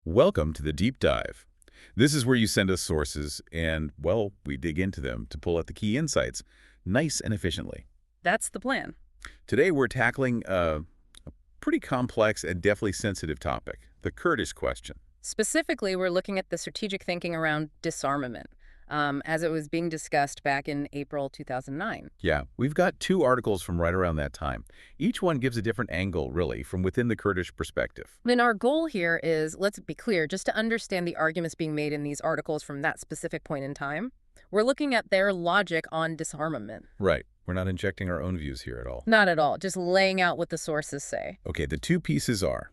Welcome to the Deep Dive. This is where you send us sources and, well, we dig into them to pull out the key insights, nice and efficiently. That's the plan. Today we're tackling a pretty complex and definitely sensitive topic, the Kurdish question. Specifically, we're looking at the strategic thinking around disarmament, as it was being discussed back in April 2009. Yeah, we've got two articles from right around that time. Each one gives a different angle, really, from within the Kurdish perspective. And our goal here is, let's be clear, just to understand the arguments being made in these articles from that specific point in time. We're looking at their logic on disarmament. Right. We're not injecting our own views here at all. Not at all, just laying out what the sources say. Okay, the two pieces are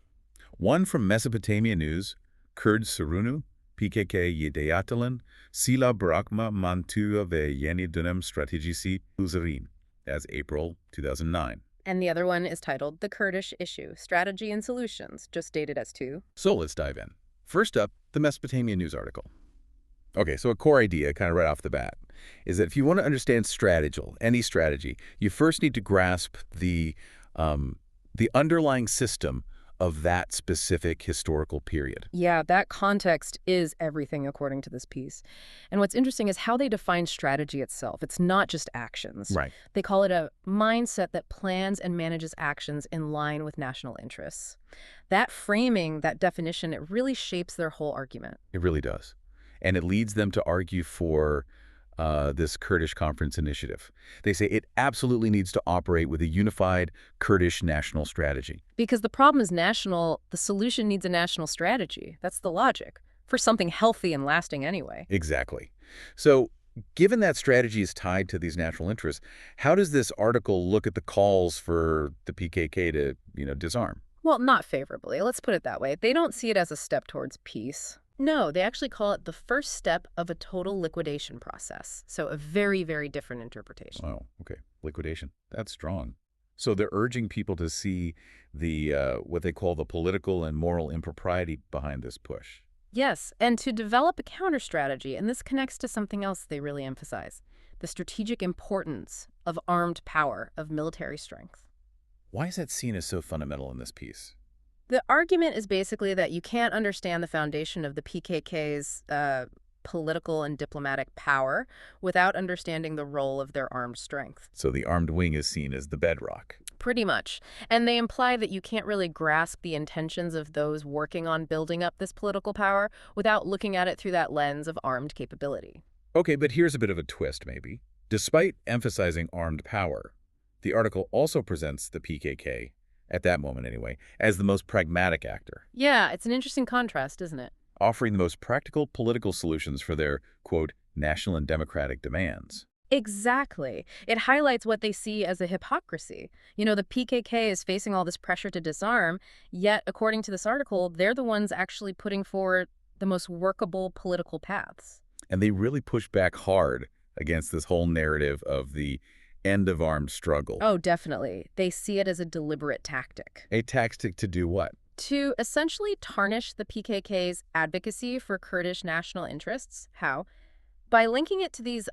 one from Mesopotamia News, Kurd Sorunu, PKK Yedeyatalan, Sila Bırakma Mantığı ve Yeni Dönem Stratejisi Üzerine, as April 2009. And the other one is titled The Kurdish Issue, Strategy and Solutions, just dated as 2. So let's dive in. First up, the Mesopotamia News article. Okay, so a core idea, kind of right off the bat, is that if you want to understand any strategy, you first need to grasp the underlying system of that specific historical period. Yeah, that context is everything according to this piece. And what's interesting is how they define strategy itself. It's not just actions. Right. They call it a mindset that plans and manages actions in line with national interests. That framing, that definition, it really shapes their whole argument. It really does. And it leads them to argue for this Kurdish Conference initiative. They say it absolutely needs to operate with a unified Kurdish national strategy. Because the problem is national, the solution needs a national strategy. That's the logic. For something healthy and lasting anyway. Exactly. So given that strategy is tied to these national interests, how does this article look at the calls for the PKK to, disarm? Well, not favorably. Let's put it that way. They don't see it as a step towards peace. No, they actually call it the first step of a total liquidation process. So a very, very different interpretation. Oh, okay. Liquidation. That's strong. So they're urging people to see the what they call the political and moral impropriety behind this push. Yes, and to develop a counter strategy, and this connects to something else they really emphasize, the strategic importance of armed power, of military strength. Why is that seen as so fundamental in this piece? The argument is basically that you can't understand the foundation of the PKK's political and diplomatic power without understanding the role of their armed strength. So the armed wing is seen as the bedrock. Pretty much. And they imply that you can't really grasp the intentions of those working on building up this political power without looking at it through that lens of armed capability. Okay, but here's a bit of a twist, maybe. Despite emphasizing armed power, the article also presents the PKK, at that moment anyway, as the most pragmatic actor, Yeah, it's an interesting contrast, isn't it? offering the most practical political solutions for their, quote, national and democratic demands. Exactly. It highlights what they see as a hypocrisy. The PKK is facing all this pressure to disarm, yet, according to this article, they're the ones actually putting forward the most workable political paths. And they really push back hard against this whole narrative of the end of armed struggle. Oh, definitely. They see it as a deliberate tactic. A tactic to do what? To essentially tarnish the PKK's advocacy for Kurdish national interests. How? By linking it to these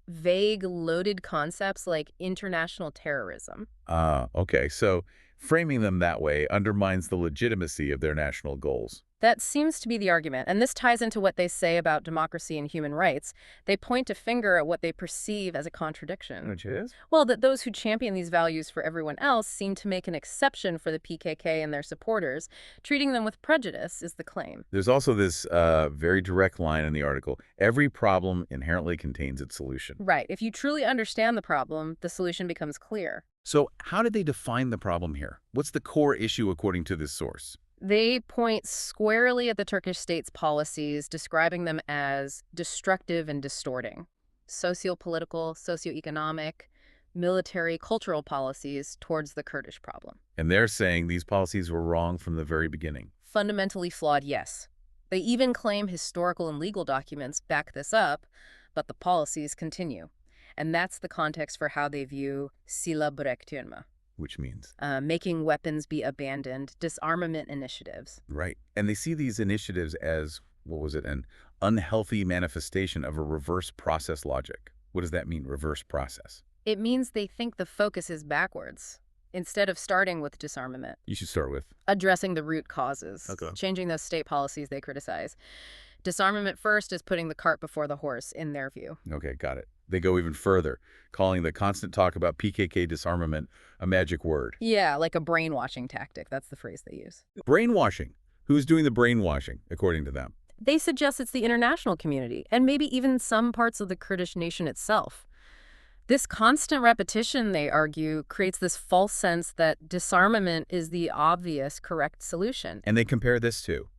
vague, loaded concepts like international terrorism. Okay. So framing them that way undermines the legitimacy of their national goals. That seems to be the argument, and this ties into what they say about democracy and human rights. They point a finger at what they perceive as a contradiction. Which is? Well, that those who champion these values for everyone else seem to make an exception for the PKK and their supporters. Treating them with prejudice is the claim. There's also this very direct line in the article. Every problem inherently contains its solution. Right. If you truly understand the problem, the solution becomes clear. So how did they define the problem here? What's the core issue according to this source? They point squarely at the Turkish state's policies, describing them as destructive and distorting. Socio-political, socio-economic, military, cultural policies towards the Kurdish problem. And they're saying these policies were wrong from the very beginning. Fundamentally flawed, yes. They even claim historical and legal documents back this up, but the policies continue. And that's the context for how they view silah bırakma. Which means? Making weapons be abandoned, disarmament initiatives. Right. And they see these initiatives as, an unhealthy manifestation of a reverse process logic. What does that mean, reverse process? It means they think the focus is backwards. instead of starting with disarmament. You should start with. Addressing the root causes, Okay. changing those state policies they criticize. Disarmament first is putting the cart before the horse, in their view. Okay, got it. They go even further, calling the constant talk about PKK disarmament a magic word. Yeah, like a brainwashing tactic. That's the phrase they use. Brainwashing. Who's doing the brainwashing, according to them? They suggest it's the international community, and maybe even some parts of the Kurdish nation itself. This constant repetition, they argue, creates this false sense that disarmament is the obvious, correct solution. And they compare this to?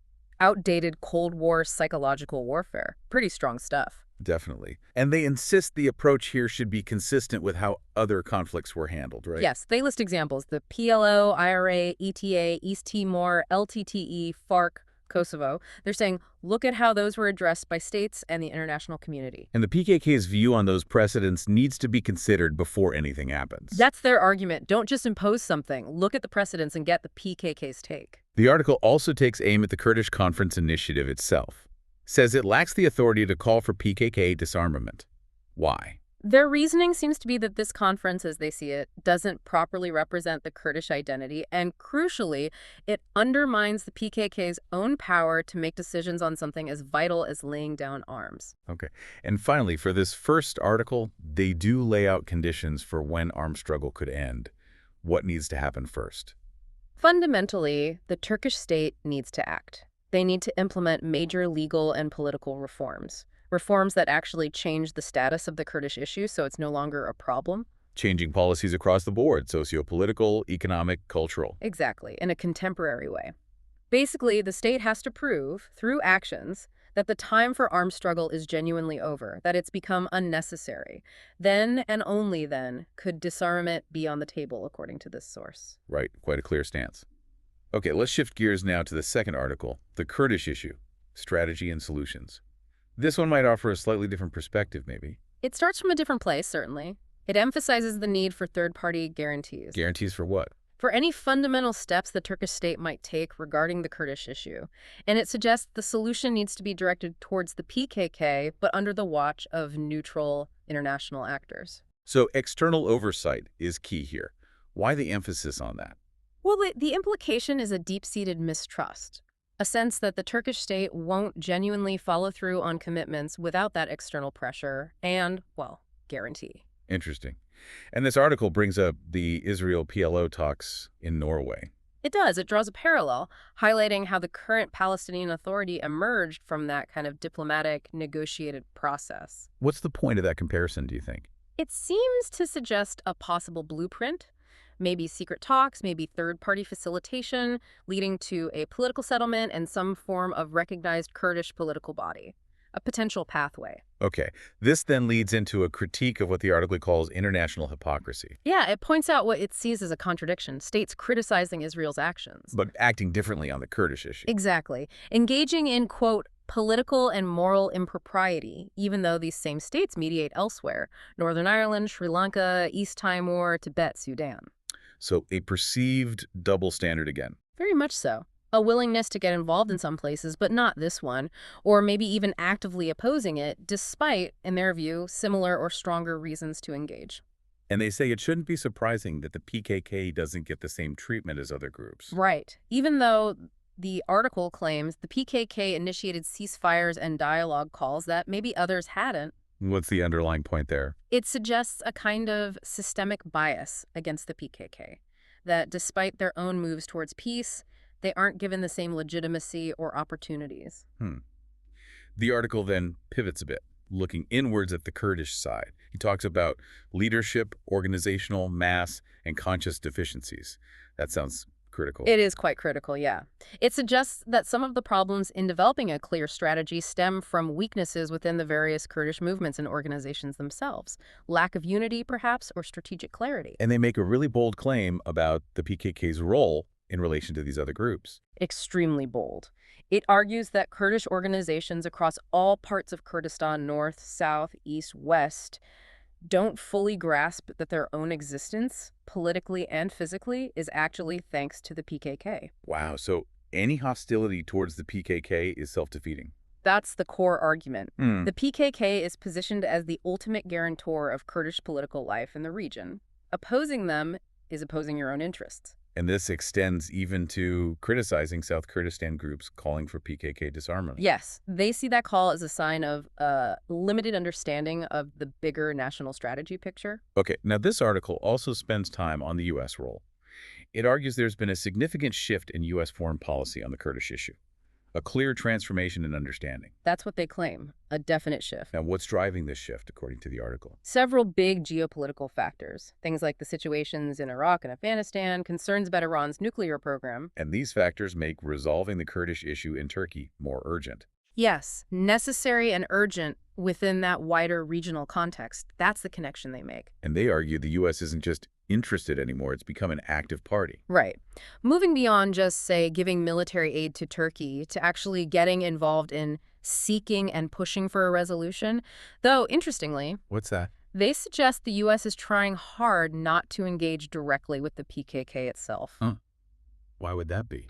Outdated Cold War psychological warfare. Pretty strong stuff. Definitely. And they insist the approach here should be consistent with how other conflicts were handled, right? Yes, they list examples. The PLO, IRA, ETA, East Timor, LTTE, FARC, Kosovo. They're saying, look at how those were addressed by states and the international community. And the PKK's view on those precedents needs to be considered before anything happens. That's their argument. Don't just impose something. Look at the precedents and get the PKK's take. The article also takes aim at the Kurdish Conference Initiative itself. Says it lacks the authority to call for PKK disarmament. Why? Their reasoning seems to be that this conference, as they see it, doesn't properly represent the Kurdish identity, and crucially, it undermines the PKK's own power to make decisions on something as vital as laying down arms. Okay. And finally, for this first article, they do lay out conditions for when armed struggle could end. What needs to happen first? Fundamentally, the Turkish state needs to act. They need to implement major legal and political reforms. Reforms that actually change the status of the Kurdish issue so it's no longer a problem. Changing policies across the board, socio-political, economic, cultural. Exactly, in a contemporary way. Basically, the state has to prove, through actions, that the time for armed struggle is genuinely over, that it's become unnecessary. Then, and only then, could disarmament be on the table, according to this source. Right, quite a clear stance. Okay, let's shift gears now to the second article, the Kurdish issue, strategy and solutions. This one might offer a slightly different perspective, maybe. It starts from a different place, certainly. It emphasizes the need for third-party guarantees. Guarantees for what? For any fundamental steps the Turkish state might take regarding the Kurdish issue. And it suggests the solution needs to be directed towards the PKK, but under the watch of neutral international actors. So external oversight is key here. Why the emphasis on that? Well, the implication is a deep-seated mistrust. A sense that the Turkish state won't genuinely follow through on commitments without that external pressure and, well, guarantee. Interesting. And this article brings up the Israel-PLO talks in Norway. It does. It draws a parallel, highlighting how the current Palestinian Authority emerged from that kind of diplomatic, negotiated process. What's the point of that comparison, do you think? It seems to suggest a possible blueprint. Maybe secret talks, maybe third-party facilitation, leading to a political settlement and some form of recognized Kurdish political body. A potential pathway. Okay, this then leads into a critique of what the article calls international hypocrisy. Yeah, it points out what it sees as a contradiction, states criticizing Israel's actions. But acting differently on the Kurdish issue. Exactly. Engaging in, quote, political and moral impropriety, even though these same states mediate elsewhere. Northern Ireland, Sri Lanka, East Timor, Tibet, Sudan. So a perceived double standard again. Very much so. A willingness to get involved in some places, but not this one, or maybe even actively opposing it, despite, in their view, similar or stronger reasons to engage. And they say it shouldn't be surprising that the PKK doesn't get the same treatment as other groups. Right. Even though the article claims the PKK initiated ceasefires and dialogue calls that maybe others hadn't. What's the underlying point there? It suggests a kind of systemic bias against the PKK, that despite their own moves towards peace, they aren't given the same legitimacy or opportunities. The article then pivots a bit, looking inwards at the Kurdish side. He talks about leadership, organizational, mass, and conscious deficiencies. That sounds critical. It is quite critical, yeah. It suggests that some of the problems in developing a clear strategy stem from weaknesses within the various Kurdish movements and organizations themselves. Lack of unity, perhaps, or strategic clarity. And they make a really bold claim about the PKK's role in relation to these other groups. Extremely bold. It argues that Kurdish organizations across all parts of Kurdistan, north, south, east, west, don't fully grasp that their own existence, politically and physically, is actually thanks to the PKK. Wow, so any hostility towards the PKK is self-defeating. That's the core argument. The PKK is positioned as the ultimate guarantor of Kurdish political life in the region. Opposing them is opposing your own interests. And this extends even to criticizing South Kurdistan groups calling for PKK disarmament. Yes, they see that call as a sign of a limited understanding of the bigger national strategy picture. Okay, now this article also spends time on the U.S. role. It argues there's been a significant shift in U.S. foreign policy on the Kurdish issue, a clear transformation in understanding. That's what they claim, a definite shift. Now, what's driving this shift, according to the article? Several big geopolitical factors, things like the situations in Iraq and Afghanistan, concerns about Iran's nuclear program. And these factors make resolving the Kurdish issue in Turkey more urgent. Yes, necessary and urgent within that wider regional context. That's the connection they make. And they argue the U.S. isn't just interested anymore, it's become an active party. Right. Moving beyond just, say, giving military aid to Turkey to actually getting involved in seeking and pushing for a resolution. Though, interestingly, What's that? they suggest the U.S. is trying hard not to engage directly with the PKK itself. Huh. Why would that be?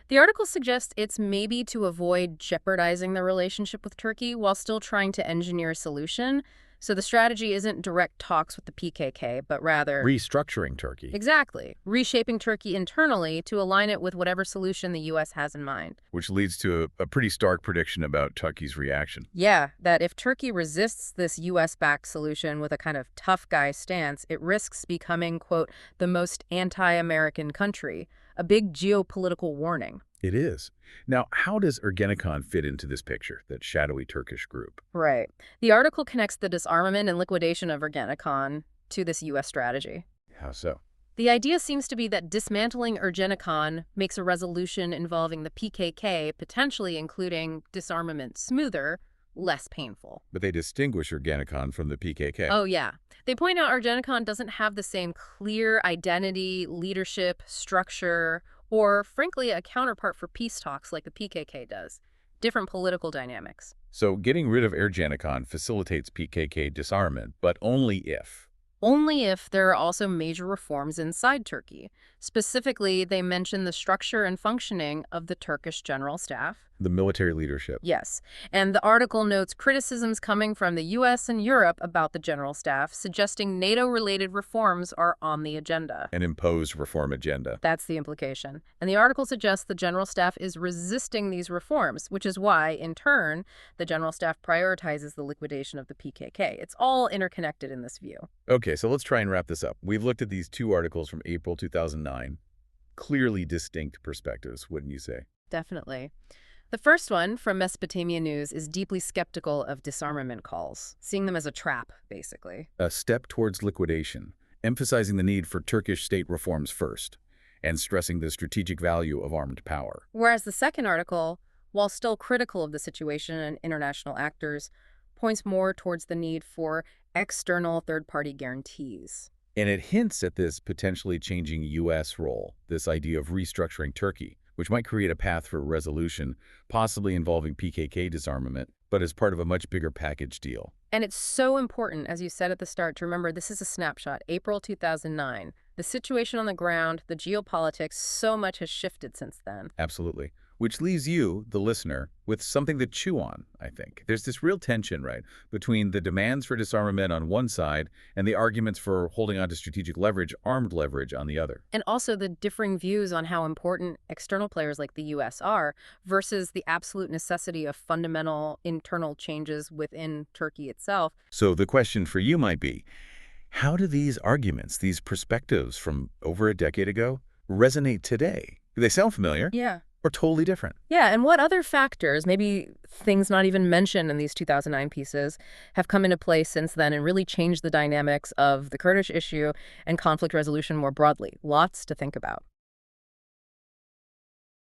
The article suggests it's maybe to avoid jeopardizing the relationship with Turkey while still trying to engineer a solution. So the strategy isn't direct talks with the PKK, but rather... Restructuring Turkey. Exactly. Reshaping Turkey internally to align it with whatever solution the U.S. has in mind. Which leads to a pretty stark prediction about Turkey's reaction. Yeah, that if Turkey resists this U.S.-backed solution with a kind of tough guy stance, it risks becoming, quote, the most anti-American country, a big geopolitical warning. It is. Now, how does Ergenekon fit into this picture, that shadowy Turkish group? Right. The article connects the disarmament and liquidation of Ergenekon to this U.S. strategy. How so? The idea seems to be that dismantling Ergenekon makes a resolution involving the PKK, potentially including disarmament, smoother, less painful. But they distinguish Ergenekon from the PKK. Oh, yeah. They point out Ergenekon doesn't have the same clear identity, leadership, structure, or, frankly, a counterpart for peace talks like the PKK does. Different political dynamics. So getting rid of Ergenekon facilitates PKK disarmament, but only if. Only if there are also major reforms inside Turkey. Specifically, they mention the structure and functioning of the Turkish general staff. The military leadership. Yes, and the article notes criticisms coming from the U.S. and Europe about the general staff, suggesting NATO-related reforms are on the agenda. An imposed reform agenda. That's the implication. And the article suggests the general staff is resisting these reforms, which is why, in turn, the general staff prioritizes the liquidation of the PKK. It's all interconnected in this view. Okay, so let's try and wrap this up. We've looked at these two articles from April 2009. Clearly distinct perspectives, wouldn't you say? Definitely. The first one, from Mesopotamia News, is deeply skeptical of disarmament calls, seeing them as a trap, basically. A step towards liquidation, emphasizing the need for Turkish state reforms first, and stressing the strategic value of armed power. Whereas the second article, while still critical of the situation and international actors, points more towards the need for external third-party guarantees. And it hints at this potentially changing U.S. role, this idea of restructuring Turkey, which might create a path for resolution, possibly involving PKK disarmament, but as part of a much bigger package deal. And it's so important, as you said at the start, to remember this is a snapshot, April 2009. The situation on the ground, the geopolitics, so much has shifted since then. Absolutely. Which leaves you, the listener, with something to chew on, I think. There's this real tension, right, between the demands for disarmament on one side and the arguments for holding on to strategic leverage, armed leverage, on the other. And also the differing views on how important external players like the U.S. are versus the absolute necessity of fundamental internal changes within Turkey itself. So the question for you might be, how do these arguments, these perspectives from over a decade ago, resonate today? Do they sound familiar? Yeah. Or totally different? Yeah, and what other factors, maybe things not even mentioned in these 2009 pieces, have come into play since then and really changed the dynamics of the Kurdish issue and conflict resolution more broadly? Lots to think about.